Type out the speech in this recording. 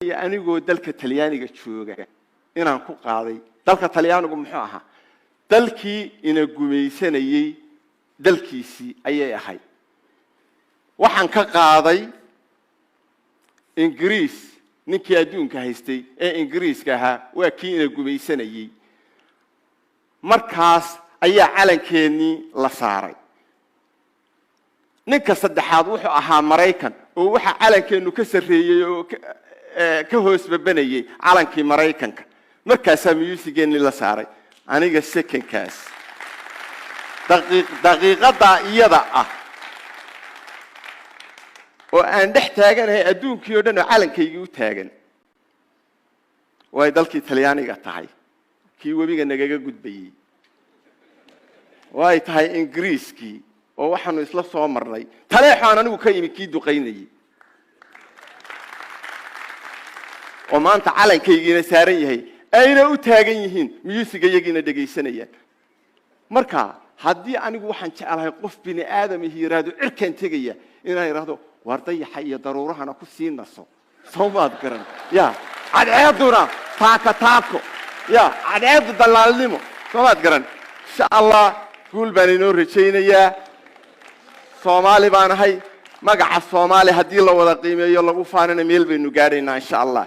anigoo dalka Talyaaniga jooga inaan ku qaaday dalka Talyaanigu muxuu ahaa dalkii ina gumaysanayay dalkiisii ayay ahay waxaan ka qaaday Ingiriis ninkii adduunka haystay ee Ingiriiska ahaa waa kii ina gumaysanayay markaas ayaa calankeenii la saaray ninka saddexaad wuxuu ahaa Mareykan oo waxa calankeenu ka sareeyay oo ka hoos babanayay calankii Mareykanka markaas musigeeni la saaray aniga second kaas daqiiqada iyada ah oo aan dhex taaganahay adduunkii oo dhan oo calankaygu u taagan way dalkii Talyaaniga tahay kii webiga nagaga gudbayay way tahay Ingiriiskii oo waxaanu isla soo marnay taleexaan anigu ka yimi kii duqeynayay oo maanta calankaygiina saaran yahay ayna u taagan yihiin musiga yagiina dhageysanayaan marka haddii anigu waxaan jecelahay qof bini aadam yiraahdo cirkan tagaya inaan yiraahdo wardayaxa iyo daruurahana ku siinaso soomaad garan ya cadceeduna taako ya cadceedu dalaalnimo soomaad garan insha Allah guul baan inoo rajaynayaa Soomaali baan ahay magaca Soomaali hadii la wada qiimeeyo lagu faanana meel baynu gaadhaynaa insha Allah